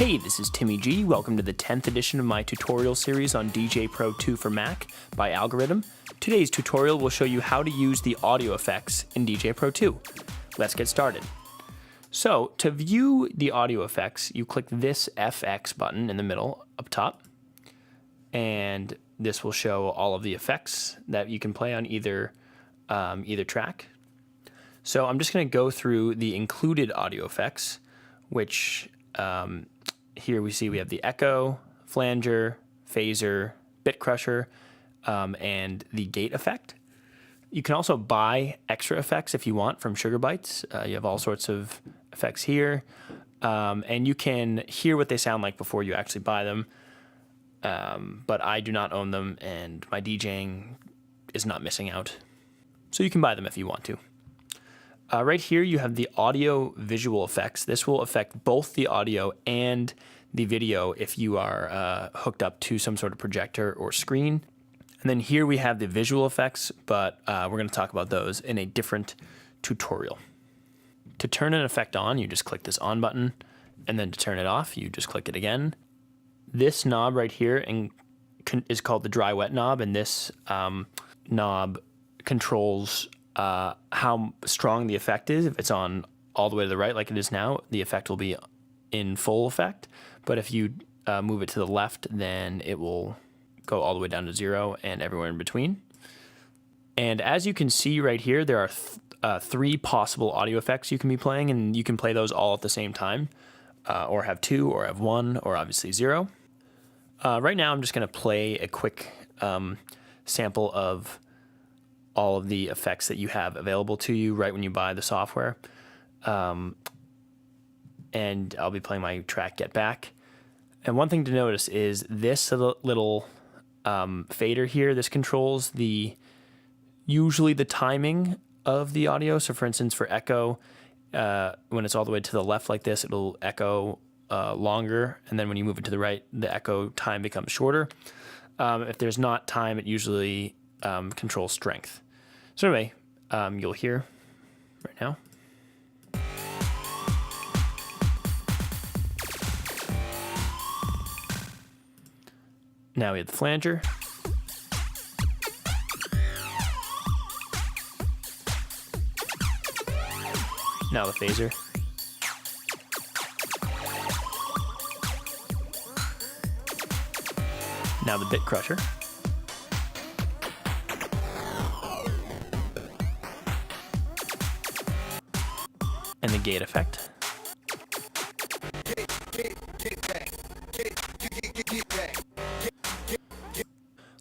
Hey, this is TimmyG. Welcome to the 10th edition of my tutorial series on DJay Pro 2 for Mac by Algoriddim. Today's tutorial will show you how to use the audio effects in DJay Pro 2. Let's get started. So, to view the audio effects, you click this FX button in the middle up top, and this will show all of the effects that you can play on either track. So I'm just going to go through the included audio effects, which here we have the echo, flanger, phaser, bit crusher, and the gate effect. You can also buy extra effects if you want from Sugar Bytes. You have all sorts of effects here, and you can hear what they sound like before you actually buy them. But I do not own them, and my DJing is not missing out. So you can buy them if you want to. Right here you have the audio visual effects. This will affect both the audio and the video if you are hooked up to some sort of projector or screen. And then here we have the visual effects, but we're going to talk about those in a different tutorial. To turn an effect on, you just click this on button, and then to turn it off, you just click it again. This knob right here is called the dry wet knob, and this knob controls how strong the effect is. If it's on all the way to the right like it is now, the effect will be in full effect. But if you move it to the left, then it will go all the way down to 0 and everywhere in between. And as you can see right here, there are 3 possible audio effects you can be playing, and you can play those all at the same time, or have 2, or have 1, or obviously 0. Right now I'm just going to play a quick sample of all of the effects that you have available to you right when you buy the software. And I'll be playing my track Get Back. And one thing to notice is this little fader here. This controls usually the timing of the audio. So for instance, for echo, when it's all the way to the left like this, it'll echo longer. And then when you move it to the right, the echo time becomes shorter. If there's not time, it usually controls strength. So anyway, you'll hear right now. Now we have the flanger. Now the phaser. Now the bit crusher. And the gate effect.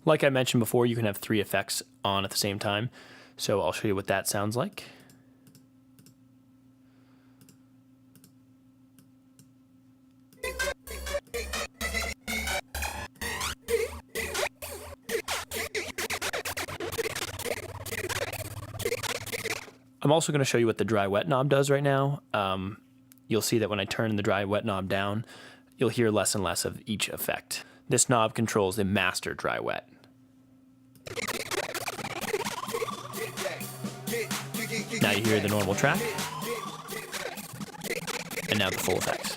Like I mentioned before, you can have 3 effects on at the same time, so I'll show you what that sounds like. I'm also going to show you what the dry wet knob does right now. You'll see that when I turn the dry wet knob down, you'll hear less and less of each effect. This knob controls the master dry wet. Now you hear the normal track, and now the full effects.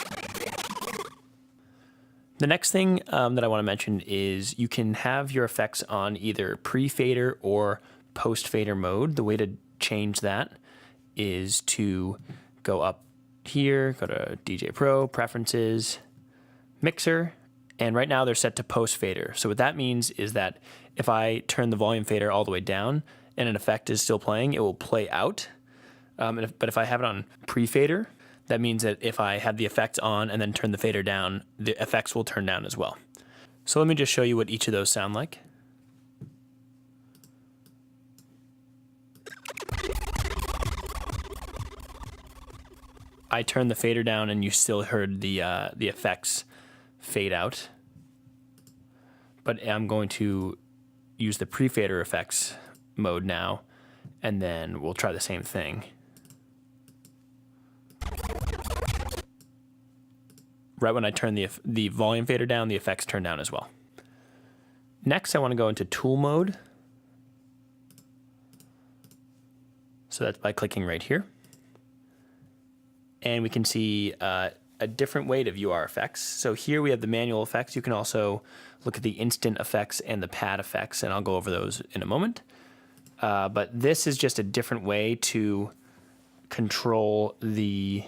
The next thing that I want to mention is you can have your effects on either pre-fader or post-fader mode. The way to change that is to go up here, go to DJay Pro, Preferences, Mixer, and right now they're set to post fader. So what that means is that if I turn the volume fader all the way down and an effect is still playing, it will play out. But if I have it on pre-fader, that means that if I have the effect on and then turn the fader down, the effects will turn down as well. So let me just show you what each of those sound like. I turned the fader down and you still heard the effects fade out. But I'm going to use the pre-fader effects mode now, and then we'll try the same thing. Right when I turn the volume fader down, the effects turn down as well. Next, I want to go into tool mode. So that's by clicking right here. And we can see a different way to view our effects. So here we have the manual effects. You can also look at the instant effects and the pad effects, and I'll go over those in a moment. But this is just a different way to control the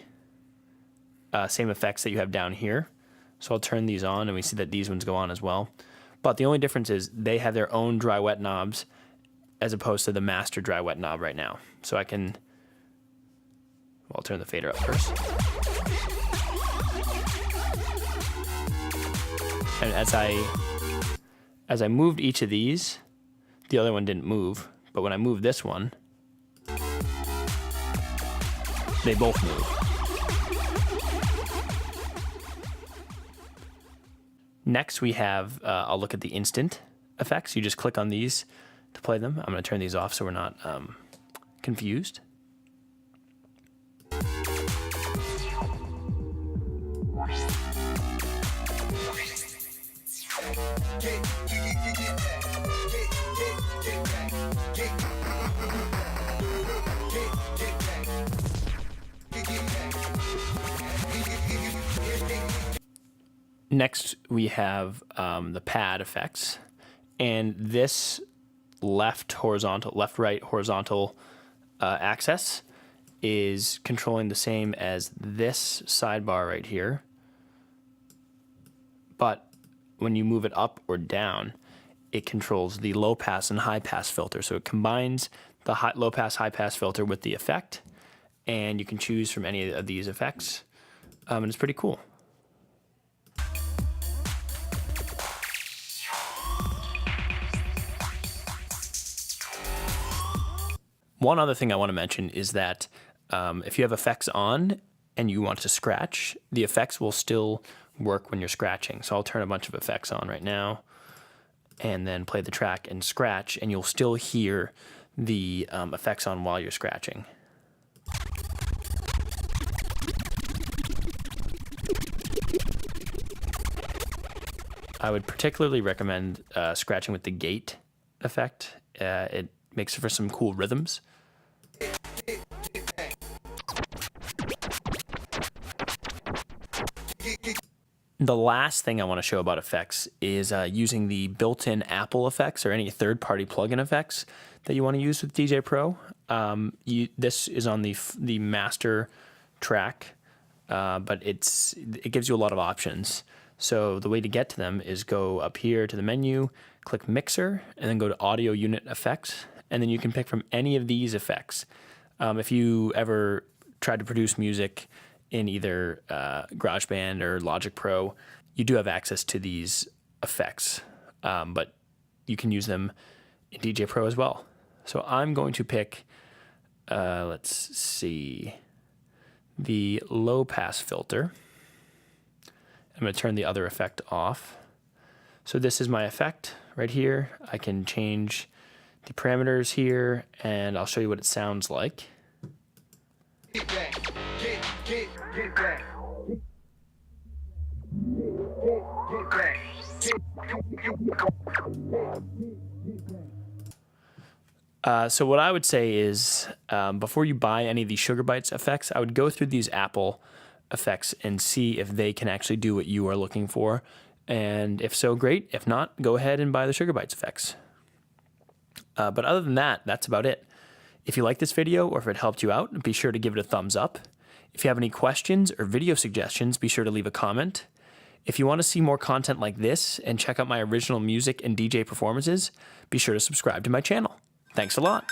same effects that you have down here. So I'll turn these on, and we see that these ones go on as well. But the only difference is they have their own dry wet knobs as opposed to the master dry wet knob right now. So I can, well, I'll turn the fader up first. And as I moved each of these, the other one didn't move, but when I moved this one, they both move. Next we have, I'll look at the instant effects. You just click on these to play them. I'm going to turn these off so we're not confused. Next, we have the pad effects, and this left, right horizontal axis is controlling the same as this sidebar right here. But when you move it up or down, it controls the low pass and high pass filter. So it combines the low pass, high pass filter with the effect, and you can choose from any of these effects, and it's pretty cool. One other thing I want to mention is that if you have effects on and you want to scratch, the effects will still work when you're scratching. So I'll turn a bunch of effects on right now and then play the track and scratch, and you'll still hear the effects on while you're scratching. I would particularly recommend scratching with the gate effect. It makes for some cool rhythms. The last thing I want to show about effects is using the built-in Apple effects or any third-party plugin effects that you want to use with DJay Pro. This is on the master track, but it gives you a lot of options. So the way to get to them is go up here to the menu, click Mixer, and then go to Audio Unit Effects, and then you can pick from any of these effects. If you ever tried to produce music in either GarageBand or Logic Pro, you do have access to these effects, but you can use them in DJay Pro as well. So I'm going to pick, let's see, the low pass filter. I'm going to turn the other effect off. So this is my effect right here. I can change the parameters here, and I'll show you what it sounds like. Get back, get back. So what I would say is, before you buy any of these Sugar Bytes effects, I would go through these Apple effects and see if they can actually do what you are looking for. And if so, great. If not, go ahead and buy the Sugar Bytes effects. But other than that, that's about it. If you like this video or if it helped you out, be sure to give it a thumbs up. If you have any questions or video suggestions, be sure to leave a comment. If you want to see more content like this and check out my original music and DJ performances, be sure to subscribe to my channel. Thanks a lot.